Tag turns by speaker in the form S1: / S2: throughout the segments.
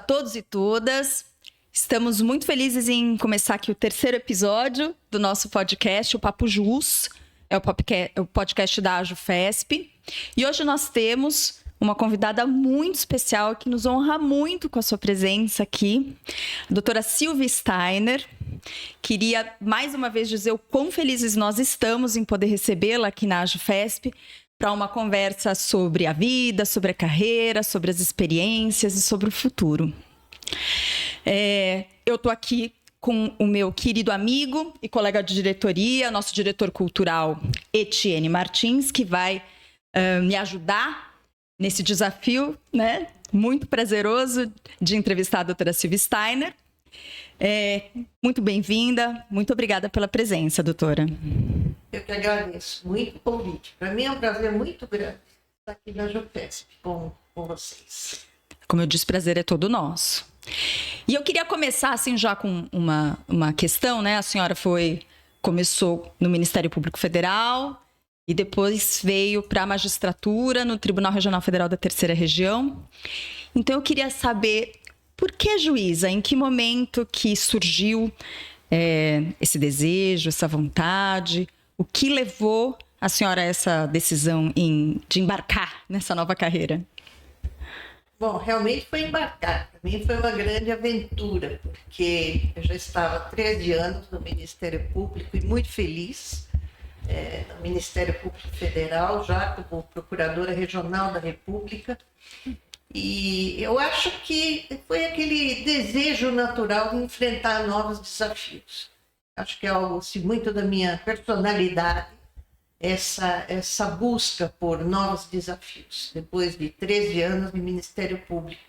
S1: todos e todas. Estamos muito felizes em começar aqui o terceiro episódio do nosso podcast, o Papo Jus. É o podcast da AJUFESP. E hoje nós temos uma convidada muito especial que nos honra muito com a sua presença aqui, a doutora Silvia Steiner. Queria mais uma vez dizer o quão felizes nós estamos em poder recebê-la aqui na AJUFESP para uma conversa sobre a vida, sobre a carreira, sobre as experiências e sobre o futuro. Eu estou aqui com o meu querido amigo e colega de diretoria, nosso diretor cultural, Etienne Martins, que vai me ajudar nesse desafio, né, muito prazeroso de entrevistar a doutora Silvia Steiner. Muito bem-vinda, muito obrigada pela presença, doutora.
S2: Eu que agradeço muito o convite. Para mim é um prazer muito grande estar aqui na AJUFESP com vocês.
S1: Como eu disse, o prazer é todo nosso. E eu queria começar assim já com uma questão, né? A senhora começou no Ministério Público Federal e depois veio para a magistratura no Tribunal Regional Federal da Terceira Região. Então eu queria saber por que juíza, em que momento que surgiu esse desejo, essa vontade, o que levou a senhora a essa decisão de embarcar nessa nova carreira?
S2: Bom, realmente foi embarcar. Para mim foi uma grande aventura, porque eu já estava há 13 anos no Ministério Público e muito feliz no Ministério Público Federal, já como Procuradora Regional da República. E eu acho que foi aquele desejo natural de enfrentar novos desafios. Acho que é algo assim, muito da minha personalidade, essa busca por novos desafios, depois de 13 anos de Ministério Público.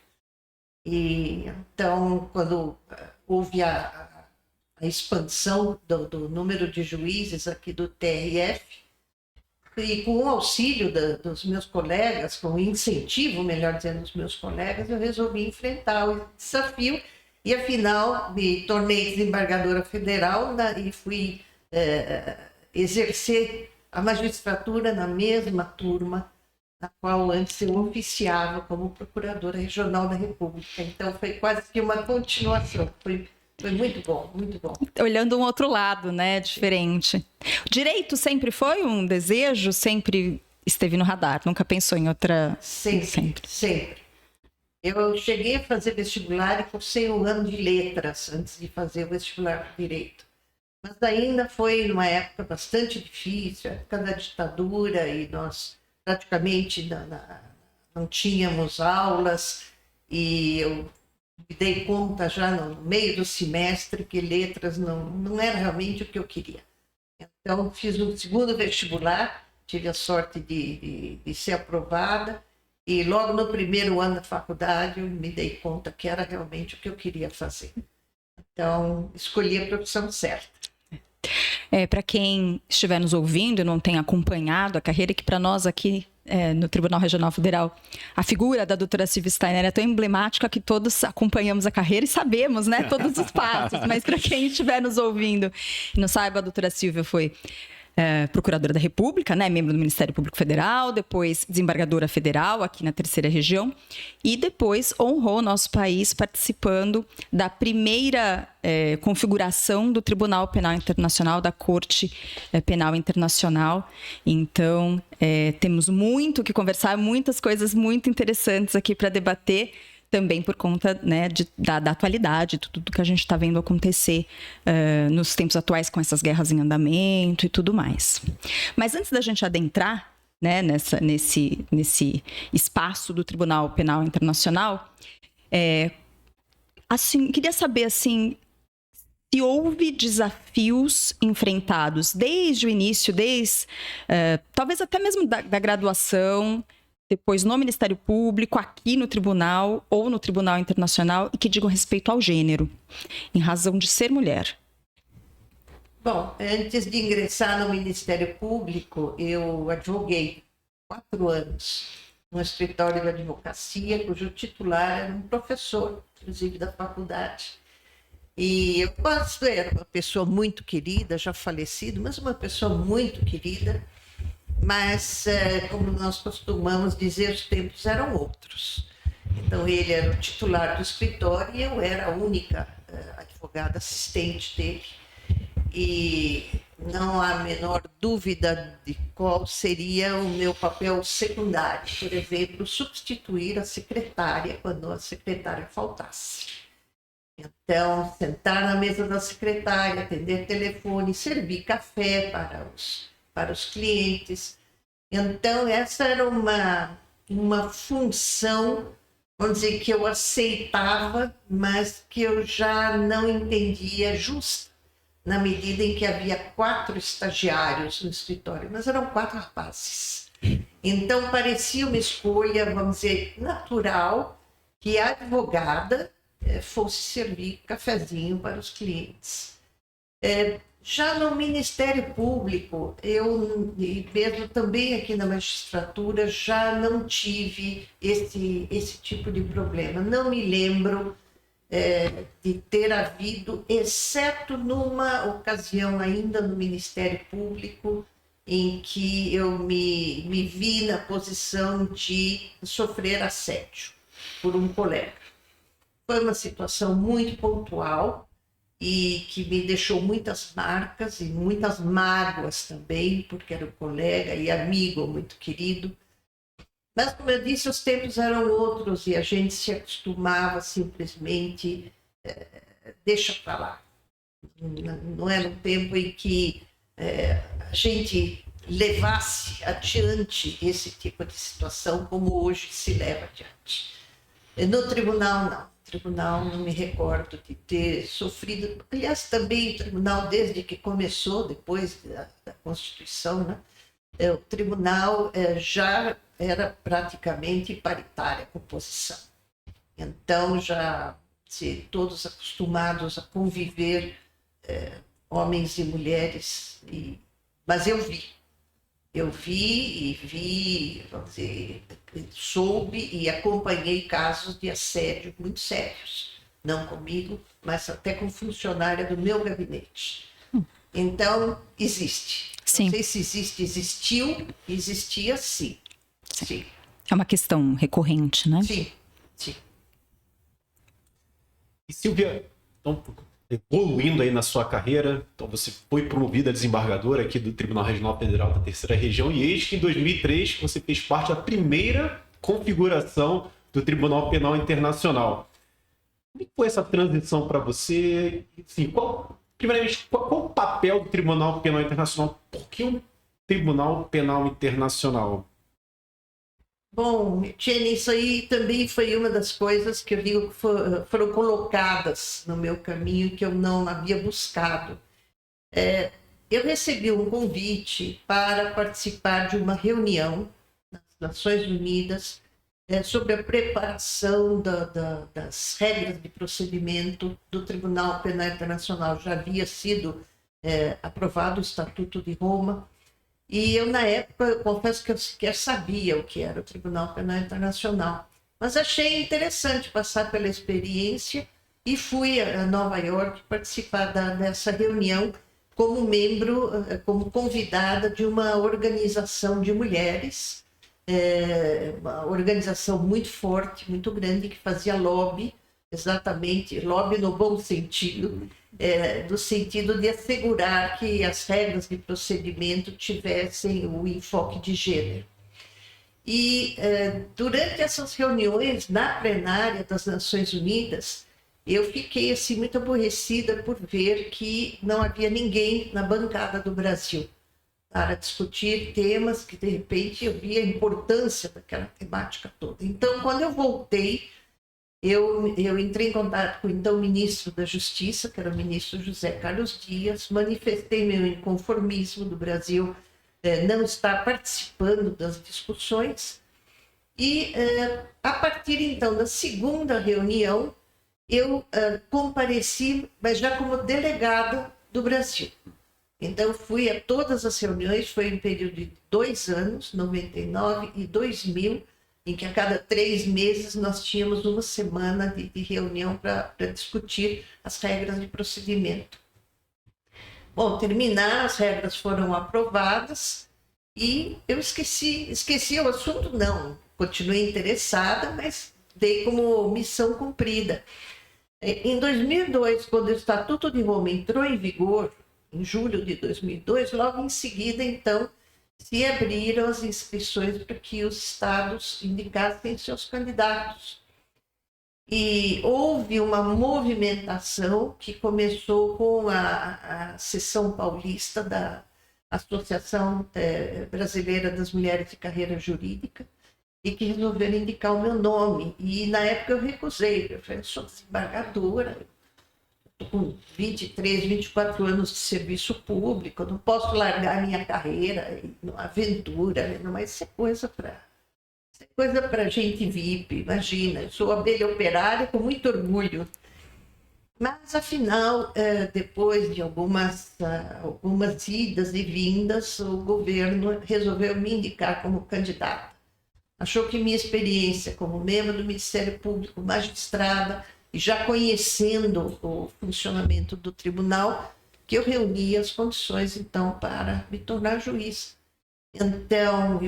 S2: E então, quando houve a expansão do número de juízes aqui do TRF, e com o auxílio dos meus colegas, com o incentivo, melhor dizendo, dos meus colegas, eu resolvi enfrentar o desafio e, afinal, me tornei desembargadora federal e fui exercer a magistratura na mesma turma na qual antes eu oficiava como Procuradora Regional da República. Então, foi quase que uma continuação. Foi muito bom, muito bom.
S1: Olhando um outro lado, né, diferente. O direito sempre foi um desejo, sempre esteve no radar, nunca pensou em outra...
S2: Sempre. Eu cheguei a fazer vestibular e cursei um ano de letras antes de fazer o vestibular de direito. Mas ainda foi numa época bastante difícil, época da ditadura, e nós praticamente não tínhamos aulas, e eu me dei conta já no meio do semestre que letras não era realmente o que eu queria. Então, fiz um segundo vestibular, tive a sorte de ser aprovada, e logo no primeiro ano da faculdade eu me dei conta que era realmente o que eu queria fazer. Então, escolhi a profissão certa.
S1: Para quem estiver nos ouvindo e não tem acompanhado a carreira, que para nós aqui no Tribunal Regional Federal, a figura da doutora Silvia Steiner é tão emblemática que todos acompanhamos a carreira e sabemos, né, todos os passos. Mas para quem estiver nos ouvindo e não saiba, a doutora Silvia foi Procuradora da República, né, membro do Ministério Público Federal, depois desembargadora federal aqui na Terceira Região, e depois honrou nosso país participando da primeira configuração do Tribunal Penal Internacional, da Corte Penal Internacional. Então, temos muito o que conversar, muitas coisas muito interessantes aqui para debater, também por conta, né, da atualidade, tudo que a gente está vendo acontecer nos tempos atuais com essas guerras em andamento e tudo mais. Mas antes da gente adentrar, né, nesse espaço do Tribunal Penal Internacional, assim, queria saber assim, se houve desafios enfrentados desde o início, talvez até mesmo da graduação, depois no Ministério Público, aqui no Tribunal ou no Tribunal Internacional, e que digam respeito ao gênero, em razão de ser mulher.
S2: Bom, antes de ingressar no Ministério Público, eu advoguei 4 anos no escritório de advocacia, cujo titular era um professor, inclusive da faculdade. E eu era uma pessoa muito querida, já falecido, mas uma pessoa muito querida. Mas, como nós costumamos dizer, os tempos eram outros. Então, ele era o titular do escritório e eu era a única advogada assistente dele. E não há a menor dúvida de qual seria o meu papel secundário. Por exemplo, substituir a secretária quando a secretária faltasse. Então, sentar na mesa da secretária, atender telefone, servir café para os clientes. Então, essa era uma função, vamos dizer, que eu aceitava, mas que eu já não entendia justa, na medida em que havia 4 estagiários no escritório, mas eram 4 rapazes. Então, parecia uma escolha, vamos dizer, natural, que a advogada fosse servir cafezinho para os clientes. Já no Ministério Público, e mesmo também aqui na magistratura, já não tive esse tipo de problema. Não me lembro de ter havido, exceto numa ocasião ainda no Ministério Público, em que eu me vi na posição de sofrer assédio por um colega. Foi uma situação muito pontual e que me deixou muitas marcas e muitas mágoas também, porque era um colega e amigo muito querido. Mas, como eu disse, os tempos eram outros e a gente se acostumava simplesmente, deixa para lá. Não era um tempo em que a gente levasse adiante esse tipo de situação como hoje se leva adiante. No tribunal, não. No tribunal, não me recordo de ter sofrido. Aliás, também o tribunal, desde que começou, depois da Constituição, né? O tribunal já era praticamente paritária a composição. Então, já todos acostumados a conviver, homens e mulheres, mas eu vi, vamos dizer, soube e acompanhei casos de assédio muito sérios, não comigo, mas até com funcionária do meu gabinete. Então, existe.
S1: Sim.
S2: Não sei se existia sim. Sim.
S1: É uma questão recorrente, né?
S2: Sim, sim.
S3: E Silvia, então, evoluindo aí na sua carreira, então você foi promovida a desembargadora aqui do Tribunal Regional Federal da Terceira Região e eis que em 2003 você fez parte da primeira configuração do Tribunal Penal Internacional. Como foi essa transição para você? Assim, primeiramente, qual o papel do Tribunal Penal Internacional? Por que um Tribunal Penal Internacional?
S2: Bom, Jenny, isso aí também foi uma das coisas que eu digo que foram colocadas no meu caminho que eu não havia buscado. Eu recebi um convite para participar de uma reunião nas Nações Unidas sobre a preparação das regras de procedimento do Tribunal Penal Internacional. Já havia sido aprovado o Estatuto de Roma. E eu, na época, eu confesso que eu sequer sabia o que era o Tribunal Penal Internacional. Mas achei interessante passar pela experiência e fui a Nova York participar dessa reunião como membro, como convidada de uma organização de mulheres, uma organização muito forte, muito grande, que fazia lobby, exatamente, lobby no bom sentido, do sentido de assegurar que as regras de procedimento tivessem o enfoque de gênero. E durante essas reuniões, na plenária das Nações Unidas, eu fiquei assim, muito aborrecida por ver que não havia ninguém na bancada do Brasil para discutir temas que, de repente, eu via a importância daquela temática toda. Então, quando eu voltei, eu entrei em contato com o então ministro da Justiça, que era o ministro José Carlos Dias, manifestei meu inconformismo do Brasil não estar participando das discussões e, a partir então da segunda reunião, eu compareci, mas já como delegada do Brasil. Então, fui a todas as reuniões, foi um período de 2 anos, 99 e 2000, em que a cada 3 meses nós tínhamos uma semana de reunião para discutir as regras de procedimento. Bom, terminaram, as regras foram aprovadas e eu esqueci o assunto, não. Continuei interessada, mas dei como missão cumprida. Em 2002, quando o Estatuto de Roma entrou em vigor, em julho de 2002, logo em seguida, então, se abriram as inscrições para que os estados indicassem seus candidatos. E houve uma movimentação que começou com a seção paulista da Associação Brasileira das Mulheres de Carreira Jurídica, e que resolveram indicar o meu nome. E na época eu recusei. Eu falei, eu sou desembargadora, estou com 23, 24 anos de serviço público, eu não posso largar a minha carreira numa aventura, mas isso é coisa para gente VIP, imagina. Eu sou abelha operária com muito orgulho. Mas, afinal, depois de algumas idas e vindas, o governo resolveu me indicar como candidata. Achou que minha experiência como membro do Ministério Público, magistrada, e já conhecendo o funcionamento do tribunal, que eu reunia as condições, então, para me tornar juiz. Então,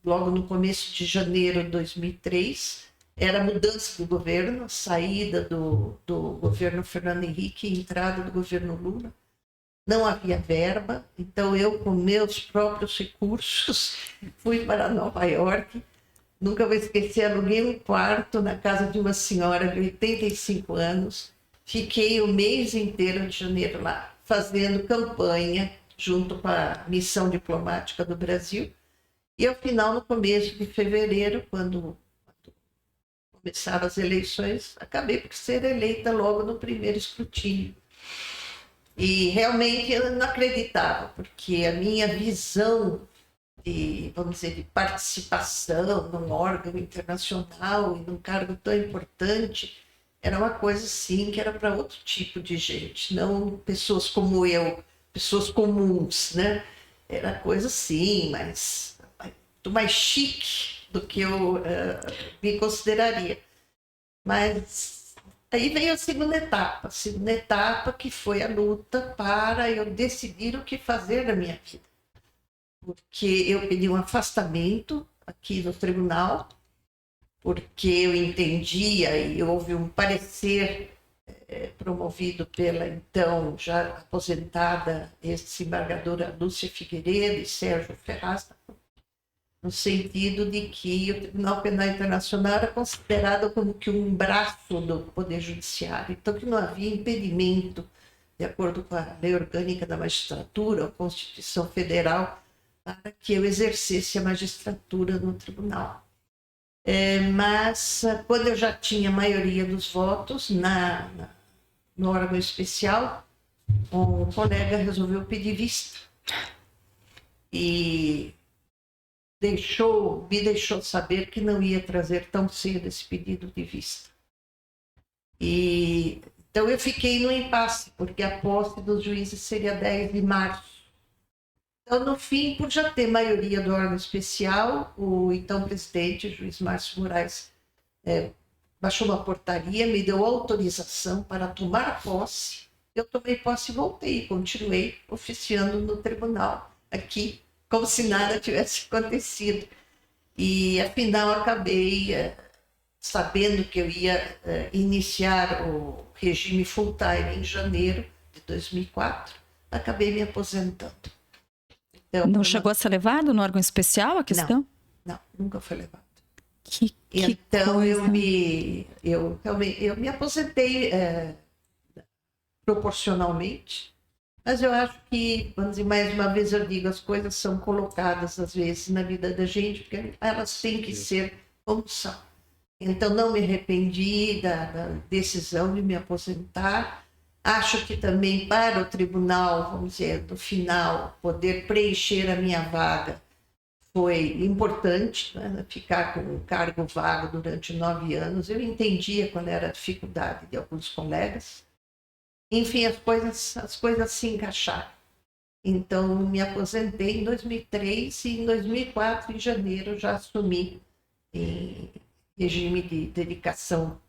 S2: logo no começo de janeiro de 2003, era a mudança do governo, a saída do governo Fernando Henrique e entrada do governo Lula. Não havia verba, então eu, com meus próprios recursos, fui para Nova York. Nunca vou esquecer, aluguei um quarto na casa de uma senhora de 85 anos. Fiquei o mês inteiro de janeiro lá, fazendo campanha junto com a missão diplomática do Brasil. E ao final, no começo de fevereiro, quando começaram as eleições, acabei por ser eleita logo no primeiro escrutínio. E realmente eu não acreditava, porque a minha visão vamos dizer, de participação num órgão internacional e num cargo tão importante era uma coisa assim que era para outro tipo de gente, não pessoas como eu, pessoas comuns, né? Era coisa assim, mas muito mais chique do que eu me consideraria. Mas aí veio a segunda etapa que foi a luta para eu decidir o que fazer na minha vida. Porque eu pedi um afastamento aqui no tribunal, porque eu entendia e houve um parecer promovido pela então já aposentada ex-desembargadora Lúcia Figueiredo e Sérgio Ferraz, no sentido de que o Tribunal Penal Internacional era considerado como que um braço do Poder Judiciário, então que não havia impedimento, de acordo com a Lei Orgânica da Magistratura, a Constituição Federal, para que eu exercesse a magistratura no tribunal. Mas quando eu já tinha a maioria dos votos no órgão especial, um colega resolveu pedir vista e me deixou saber que não ia trazer tão cedo esse pedido de vista. Então eu fiquei no impasse, porque a posse dos juízes seria 10 de março. Então, no fim, por já ter maioria do órgão especial, o então presidente, o juiz Márcio Moraes, baixou uma portaria, me deu autorização para tomar posse. Eu tomei posse e voltei, continuei oficiando no tribunal, aqui, como se nada tivesse acontecido. E, afinal, acabei sabendo que eu ia iniciar o regime full-time em janeiro de 2004, acabei me aposentando. Então,
S1: não chegou a ser levado no órgão especial a questão?
S2: Não, nunca foi levado.
S1: Então coisa.
S2: Eu me aposentei proporcionalmente, mas eu acho que, vamos dizer, mais uma vez eu digo, as coisas são colocadas às vezes na vida da gente, porque elas têm que ser como são. Então não me arrependi da decisão de me aposentar. Acho que também para o tribunal, vamos dizer, no final, poder preencher a minha vaga foi importante, né? Ficar com um cargo vago durante 9 anos. Eu entendia qual era a dificuldade de alguns colegas. Enfim, as coisas se encaixaram. Então, me aposentei em 2003 e em 2004, em janeiro, já assumi em regime de dedicação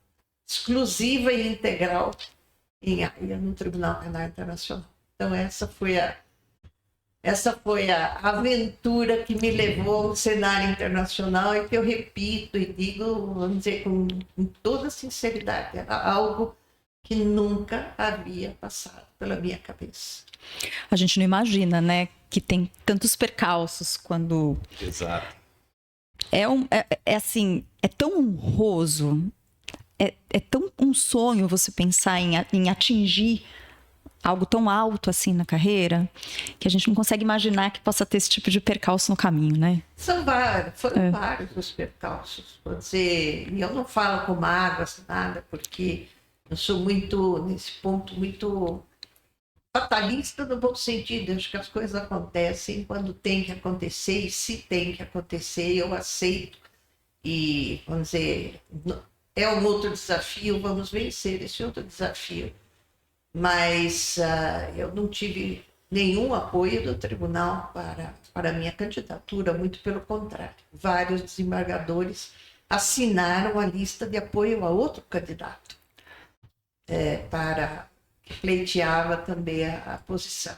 S2: exclusiva e integral em Haia, no Tribunal Penal Internacional. Então, essa foi essa foi a aventura que me levou ao cenário internacional e que eu repito e digo, vamos dizer, com toda sinceridade, era algo que nunca havia passado pela minha cabeça.
S1: A gente não imagina, né, que tem tantos percalços quando...
S3: Exato.
S1: Assim, é tão honroso, é tão um sonho você pensar em atingir algo tão alto assim na carreira, que a gente não consegue imaginar que possa ter esse tipo de percalço no caminho, né?
S2: Foram vários os percalços. E eu não falo com mágoas, nada, porque eu sou muito, nesse ponto, muito fatalista no bom sentido. Eu acho que as coisas acontecem quando tem que acontecer, e se tem que acontecer, eu aceito. E, vamos dizer, é um outro desafio, vamos vencer esse outro desafio. Mas eu não tive nenhum apoio do tribunal para a minha candidatura, muito pelo contrário. Vários desembargadores assinaram a lista de apoio a outro candidato, que pleiteava também a posição.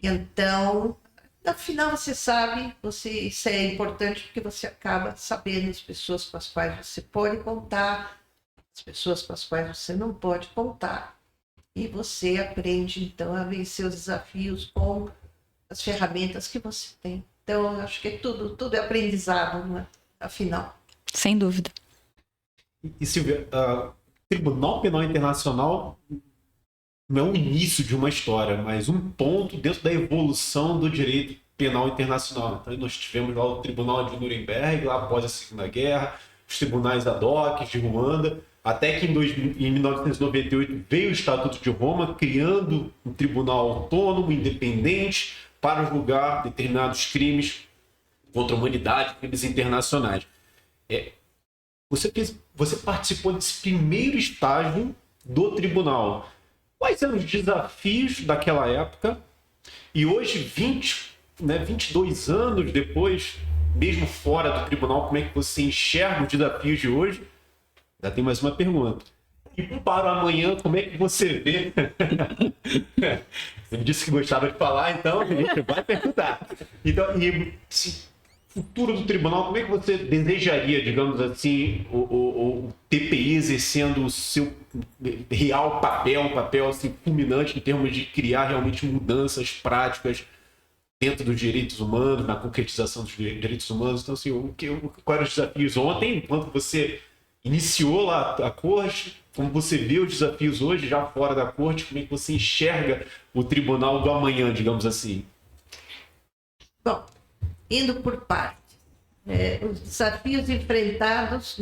S2: Então, no final, você sabe, isso é importante porque você acaba sabendo as pessoas com as quais você pode contar, as pessoas com as quais você não pode contar. E você aprende, então, a vencer os desafios com as ferramentas que você tem. Então, eu acho que tudo é aprendizado, não é? Afinal.
S1: Sem dúvida.
S3: E Silvia, o Tribunal Penal Internacional não é o início de uma história, mas um ponto dentro da evolução do direito penal internacional. Então, nós tivemos lá o Tribunal de Nuremberg, lá após a Segunda Guerra, os tribunais ad hoc de Ruanda, até que em 1998 veio o Estatuto de Roma, criando um tribunal autônomo, independente, para julgar determinados crimes contra a humanidade, crimes internacionais. Você participou desse primeiro estágio do tribunal. Quais eram os desafios daquela época? E hoje, 22 anos depois, mesmo fora do tribunal, como é que você enxerga os desafios de hoje? Já tem mais uma pergunta. E para o amanhã, como é que você vê? Você me disse que gostava de falar, então a gente vai perguntar. Então, futuro do tribunal, como é que você desejaria, digamos assim, o TPI exercendo o seu real papel, um papel assim, fulminante em termos de criar realmente mudanças práticas dentro dos direitos humanos, na concretização dos direitos humanos? Então, assim, quais eram os desafios ontem, enquanto você iniciou lá a corte, como você vê os desafios hoje, já fora da corte, como é que você enxerga o tribunal do amanhã, digamos assim?
S2: Bom, indo por partes, os desafios enfrentados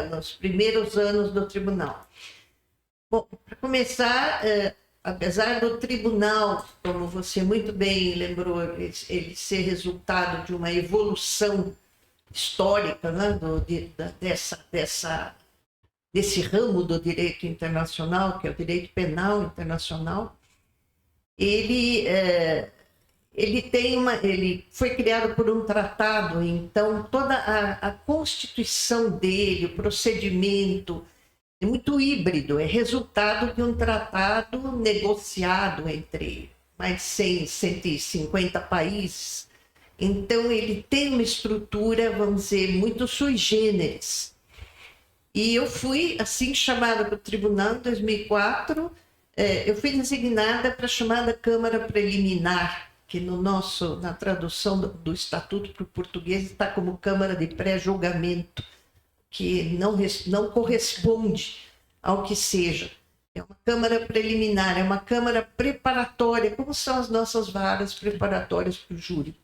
S2: nos primeiros anos do tribunal. Bom, para começar, apesar do tribunal, como você muito bem lembrou, ele ser resultado de uma evolução histórica, né, desse ramo do direito internacional, que é o direito penal internacional, ele foi criado por um tratado, então toda a constituição dele, o procedimento, é muito híbrido, é resultado de um tratado negociado entre mais de 150 países. Então, ele tem uma estrutura, vamos dizer, muito sui generis. E eu fui, assim, chamada para o tribunal em 2004, eu fui designada para a chamada Câmara Preliminar, que na tradução do Estatuto para o português está como Câmara de Pré-Julgamento, que não corresponde ao que seja. É uma Câmara Preliminar, é uma Câmara preparatória, como são as nossas varas preparatórias para o júri.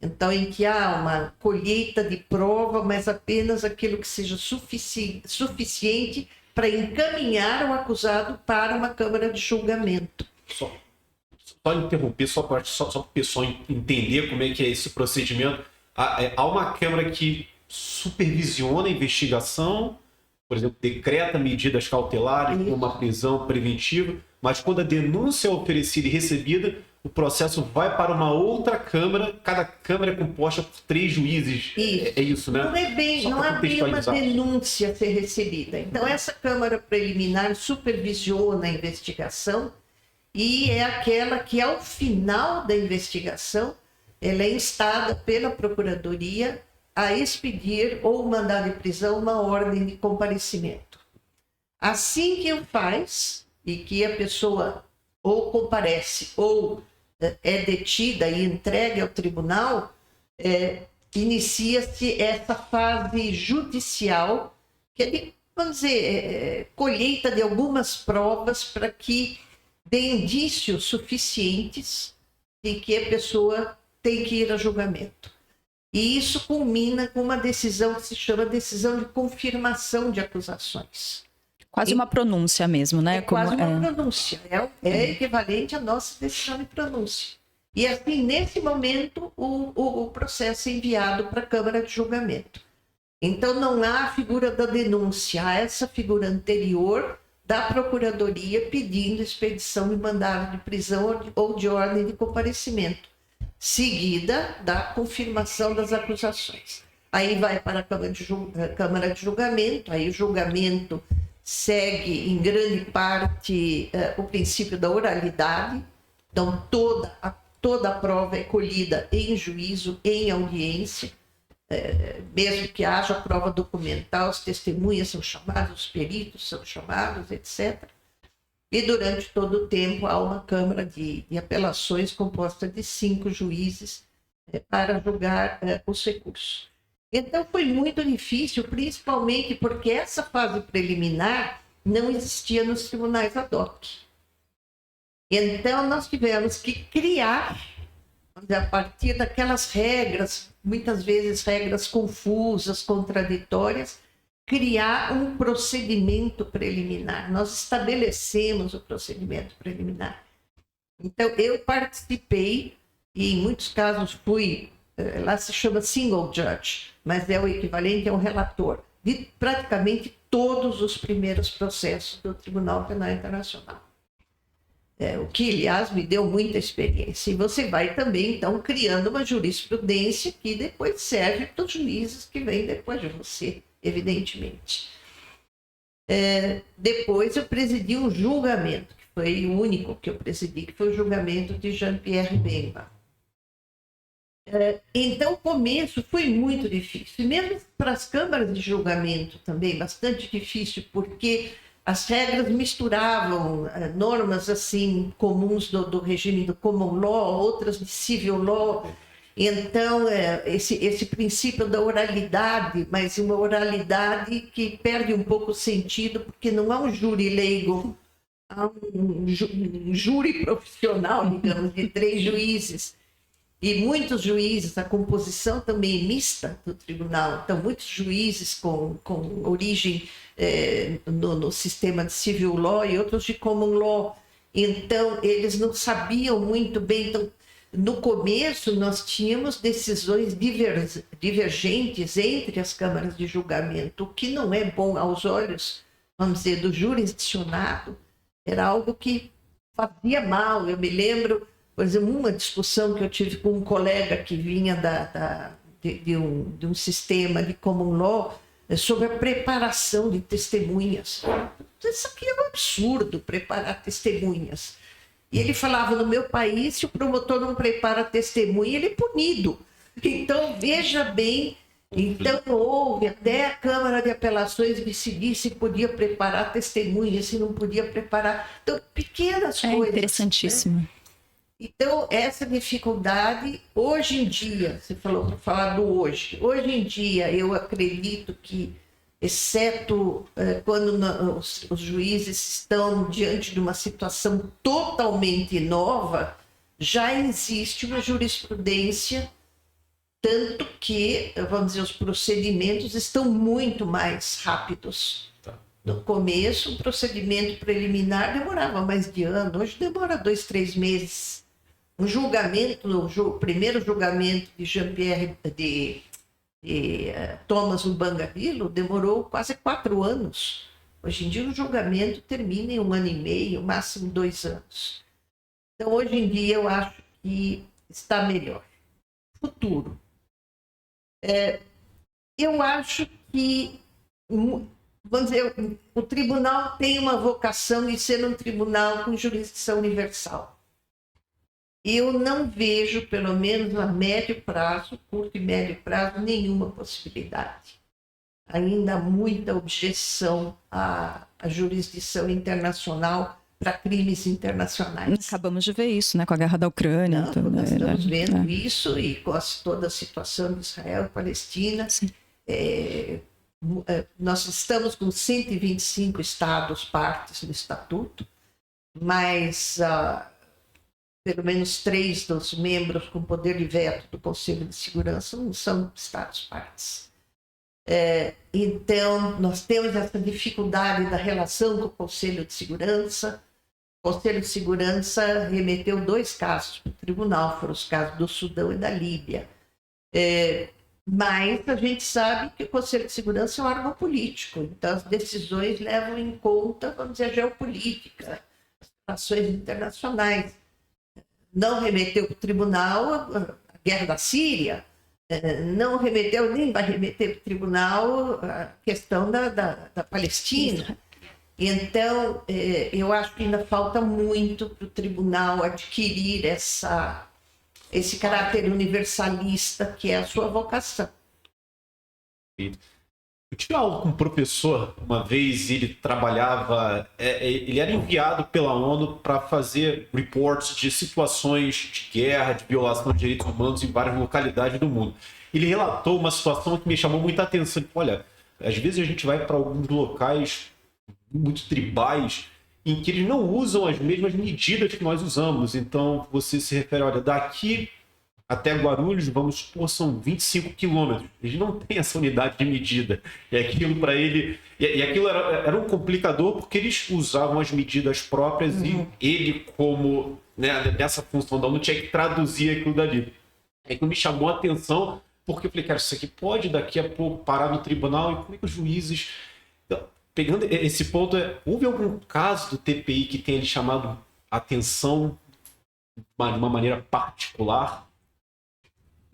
S2: Então, em que há uma colheita de prova, mas apenas aquilo que seja suficiente para encaminhar o acusado para uma câmara de julgamento.
S3: Só interromper, só para o pessoal entender como é que é esse procedimento. Há uma câmara que supervisiona a investigação, por exemplo, decreta medidas cautelares, como uma prisão preventiva, mas quando a denúncia é oferecida e recebida, o processo vai para uma outra câmara, cada câmara é composta por 3 juízes.
S2: Isso.
S3: É isso, né?
S2: Não é bem uma denúncia a ser recebida. Então, essa Câmara Preliminar supervisiona a investigação e é aquela que, ao final da investigação, ela é instada pela Procuradoria a expedir ou mandar de prisão uma ordem de comparecimento. Assim que o faz, e que a pessoa ou comparece ou é detida e entregue ao tribunal, inicia-se essa fase judicial, que é, vamos dizer, colheita de algumas provas para que dê indícios suficientes de que a pessoa tem que ir a julgamento. E isso culmina com uma decisão que se chama decisão de confirmação de acusações.
S1: Quase uma pronúncia mesmo, né?
S2: Quase uma pronúncia. É equivalente à nossa decisão de pronúncia. E assim, nesse momento, o processo é enviado para a Câmara de Julgamento. Então, não há a figura da denúncia, há essa figura anterior da Procuradoria pedindo expedição de mandado de prisão ou de ordem de comparecimento, seguida da confirmação das acusações. Aí vai para a Câmara de Julgamento, aí o julgamento segue, em grande parte, o princípio da oralidade. Então, toda a prova é colhida em juízo, em audiência, mesmo que haja prova documental, as testemunhas são chamadas, os peritos são chamados, etc. E durante todo o tempo há uma Câmara de Apelações composta de 5 juízes para julgar os recursos. Então foi muito difícil, principalmente porque essa fase preliminar não existia nos tribunais ad hoc. Então nós tivemos que criar, a partir daquelas regras, muitas vezes regras confusas, contraditórias, criar um procedimento preliminar. Nós estabelecemos o procedimento preliminar. Então eu participei e em muitos casos fui, lá se chama single judge, mas é o equivalente a um relator, de praticamente todos os primeiros processos do Tribunal Penal Internacional. O que, aliás, me deu muita experiência. E você vai também, então, criando uma jurisprudência que depois serve para os juízes que vêm depois de você, evidentemente. Depois eu presidi um julgamento, que foi o único que eu presidi, que foi o julgamento de Jean-Pierre Bemba. Então, o começo foi muito difícil, e mesmo para as câmaras de julgamento também, bastante difícil, porque as regras misturavam normas assim comuns do regime do common law, outras de civil law. Então, esse princípio da oralidade, mas uma oralidade que perde um pouco o sentido, porque não há um júri leigo, há um júri profissional, digamos, de 3 juízes. E muitos juízes, a composição também é mista do tribunal, então muitos juízes com origem no sistema de civil law e outros de common law. Então, eles não sabiam muito bem. Então, no começo, nós tínhamos decisões divergentes entre as câmaras de julgamento, o que não é bom aos olhos, vamos dizer, do jurisdicionado. Era algo que fazia mal. Eu me lembro, por exemplo, uma discussão que eu tive com um colega que vinha de um sistema de common law sobre a preparação de testemunhas. Isso aqui é um absurdo, preparar testemunhas. E ele falava, no meu país, se o promotor não prepara testemunha, ele é punido. Então, veja bem, então houve até a Câmara de Apelações decidir se podia preparar testemunha, se não podia preparar. Então, pequenas coisas.
S1: Interessantíssimo.
S2: Né? Então, essa dificuldade, hoje em dia, você falou para falar do hoje em dia eu acredito que, exceto quando os juízes estão diante de uma situação totalmente nova, já existe uma jurisprudência, tanto que, vamos dizer, os procedimentos estão muito mais rápidos. No começo, um procedimento preliminar demorava mais de ano, hoje demora 2, 3 meses. Um julgamento, o primeiro julgamento de Jean-Pierre, de Thomas Lubanga-Grillo, demorou quase 4 anos. Hoje em dia, o julgamento termina em 1 ano e meio, máximo 2 anos. Então, hoje em dia, eu acho que está melhor. Futuro. Eu acho que vamos dizer, o tribunal tem uma vocação de ser um tribunal com jurisdição universal. Eu não vejo, pelo menos a médio prazo, curto e médio prazo, nenhuma possibilidade. Ainda há muita objeção à jurisdição internacional para crimes internacionais.
S1: Acabamos de ver isso, né, com a guerra da Ucrânia.
S2: Não, nós estamos vendo isso e com toda a situação de Israel e Palestina. Nós estamos com 125 estados partes do Estatuto, mas pelo menos 3 dos membros com poder de veto do Conselho de Segurança não são estados partes. Então, nós temos essa dificuldade da relação com o Conselho de Segurança. O Conselho de Segurança remeteu 2 casos para o tribunal, foram os casos do Sudão e da Líbia. Mas a gente sabe que o Conselho de Segurança é um órgão político, então as decisões levam em conta, vamos dizer, a geopolítica, as relações internacionais. Não remeteu para o tribunal a guerra da Síria, não remeteu, nem vai remeter para o tribunal a questão da Palestina. Então, eu acho que ainda falta muito para o tribunal adquirir esse caráter universalista que é a sua vocação.
S3: Eu tive aula com um professor, uma vez ele trabalhava, ele era enviado pela ONU para fazer reports de situações de guerra, de violação de direitos humanos em várias localidades do mundo. Ele relatou uma situação que me chamou muita atenção. Olha, às vezes a gente vai para alguns locais muito tribais em que eles não usam as mesmas medidas que nós usamos. Então você se refere, olha, daqui até Guarulhos, vamos supor, são 25 quilômetros. Eles não têm essa unidade de medida. E aquilo para ele... E aquilo era um complicador porque eles usavam as medidas próprias e ele, como nessa função da ONU, tinha que traduzir aquilo dali. Aquilo me chamou a atenção porque eu falei, cara, isso aqui pode daqui a pouco parar no tribunal e como é que os juízes... Então, pegando esse ponto, houve algum caso do TPI que tenha lhe chamado a atenção de uma maneira particular?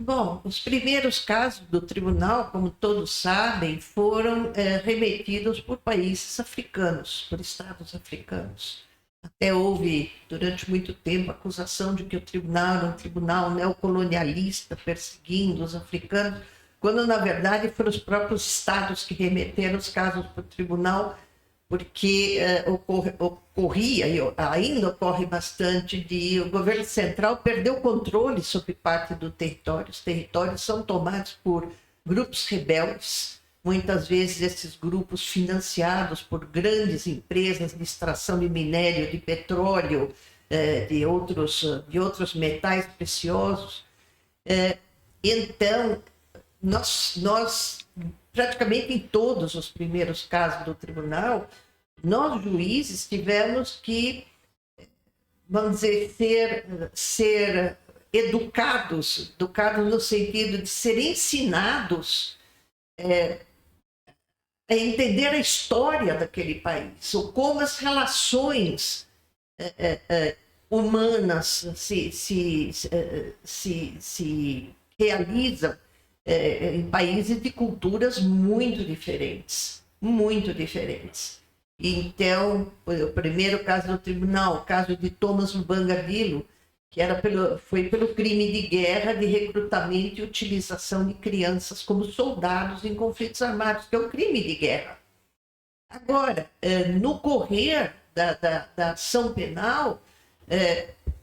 S2: Bom, os primeiros casos do tribunal, como todos sabem, foram remetidos por países africanos, por estados africanos. Até houve, durante muito tempo, a acusação de que o tribunal era um tribunal neocolonialista, perseguindo os africanos, quando, na verdade, foram os próprios estados que remeteram os casos para o tribunal, porque ocorria, e ainda ocorre bastante, de o governo central perdeu o controle sobre parte do território. Os territórios são tomados por grupos rebeldes, muitas vezes esses grupos financiados por grandes empresas de extração de minério, de petróleo, de outros metais preciosos. Então, nós praticamente em todos os primeiros casos do tribunal, nós juízes tivemos que, vamos dizer, ser educados no sentido de ser ensinados a entender a história daquele país, ou como as relações humanas se realizam em países de culturas muito diferentes. Então, o primeiro caso do tribunal, o caso de Thomas Lubanga Dilo, que foi pelo crime de guerra de recrutamento e utilização de crianças como soldados em conflitos armados, que é um crime de guerra. Agora, no correr da ação penal,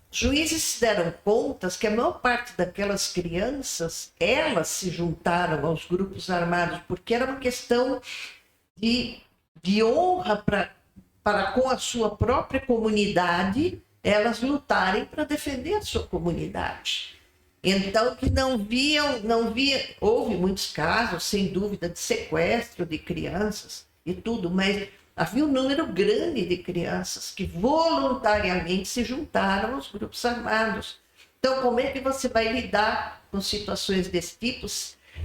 S2: juízes se deram conta que a maior parte daquelas crianças, elas se juntaram aos grupos armados, porque era uma questão de honra para com a sua própria comunidade, elas lutarem para defender a sua comunidade. Então, que houve muitos casos, sem dúvida, de sequestro de crianças e tudo, mas havia um número grande de crianças que voluntariamente se juntaram aos grupos armados. Então, como é que você vai lidar com situações desse tipo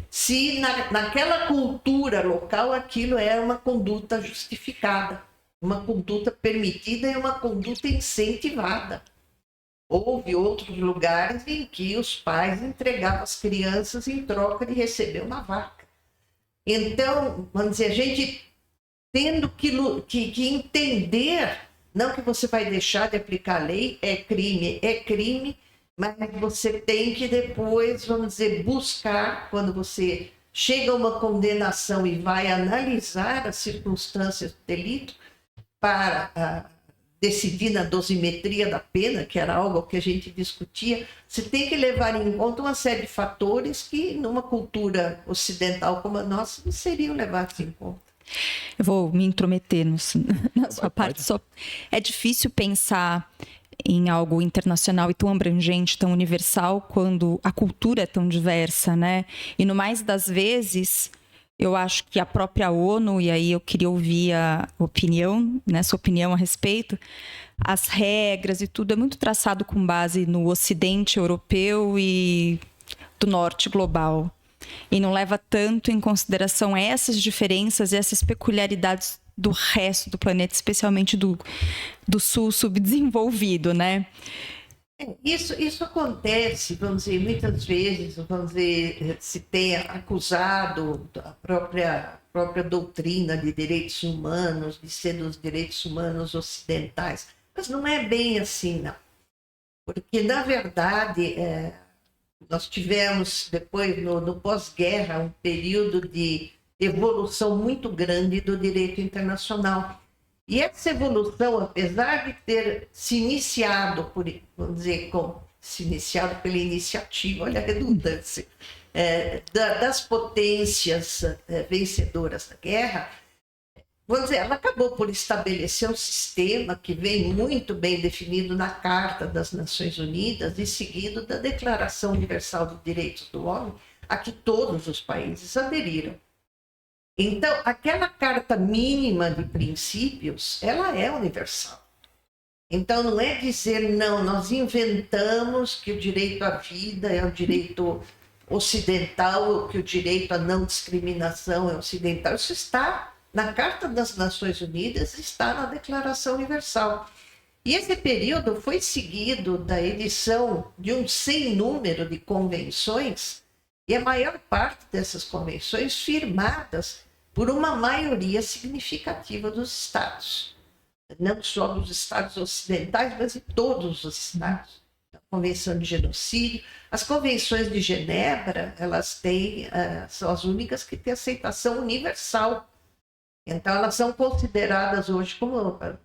S2: se naquela cultura local aquilo é uma conduta justificada, uma conduta permitida e uma conduta incentivada? Houve outros lugares em que os pais entregavam as crianças em troca de receber uma vaca. Então, vamos dizer, a gente tendo que entender, não que você vai deixar de aplicar a lei, é crime, mas você tem que depois, vamos dizer, buscar, quando você chega a uma condenação e vai analisar as circunstâncias do delito para decidir na dosimetria da pena, que era algo que a gente discutia, você tem que levar em conta uma série de fatores que numa cultura ocidental como a nossa não seriam levados em conta.
S1: Eu vou me intrometer na sua parte. É difícil pensar em algo internacional e tão abrangente, tão universal, quando a cultura é tão diversa, né? E no mais das vezes, eu acho que a própria ONU, e aí eu queria ouvir a opinião, né, sua opinião a respeito, as regras e tudo é muito traçado com base no Ocidente europeu e do Norte global. E não leva tanto em consideração essas diferenças e essas peculiaridades do resto do planeta, especialmente do sul subdesenvolvido, né?
S2: Isso acontece, vamos dizer, muitas vezes, vamos dizer, se tem acusado a própria doutrina de direitos humanos, de ser dos direitos humanos ocidentais, mas não é bem assim, não. Porque, na verdade, nós tivemos, depois, no pós-guerra, um período de evolução muito grande do direito internacional. E essa evolução, apesar de ter se iniciado, vamos dizer, se iniciado pela iniciativa, olha a redundância, das potências vencedoras da guerra, vamos dizer, ela acabou por estabelecer um sistema que vem muito bem definido na Carta das Nações Unidas e seguido da Declaração Universal dos Direitos do Homem, a que todos os países aderiram. Então, aquela carta mínima de princípios, ela é universal. Então, não é dizer, não, nós inventamos que o direito à vida é o direito ocidental, ou que o direito à não discriminação é ocidental. Isso está na Carta das Nações Unidas, está na Declaração Universal. E esse período foi seguido da edição de um sem número de convenções, e a maior parte dessas convenções firmadas por uma maioria significativa dos Estados. Não só dos Estados ocidentais, mas de todos os Estados. A Convenção de Genocídio. As convenções de Genebra, elas são as únicas que têm aceitação universal. Então, elas são consideradas hoje como, na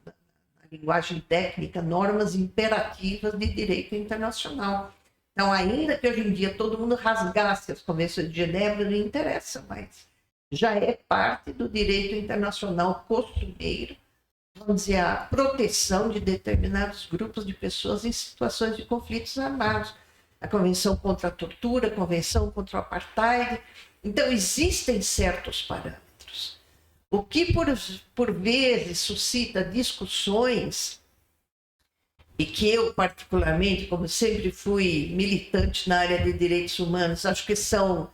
S2: linguagem técnica, normas imperativas de direito internacional. Então, ainda que hoje em dia todo mundo rasgasse as convenções de Genebra, não interessa mais. Já é parte do direito internacional costumeiro, vamos dizer, a proteção de determinados grupos de pessoas em situações de conflitos armados. A Convenção contra a Tortura, a Convenção contra o Apartheid. Então, existem certos parâmetros. O que, por vezes, suscita discussões, e que eu, particularmente, como sempre fui militante na área de direitos humanos, acho que são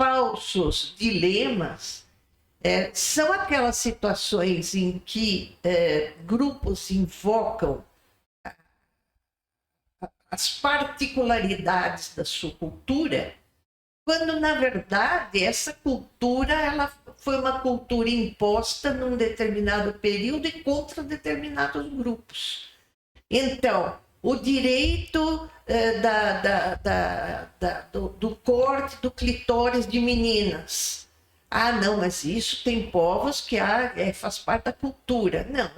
S2: falsos dilemas, são aquelas situações em que grupos invocam as particularidades da sua cultura, quando, na verdade, essa cultura ela foi uma cultura imposta num determinado período e contra determinados grupos. Então, o direito do corte do clitóris de meninas. Ah, não, mas isso tem povos que faz parte da cultura. Não,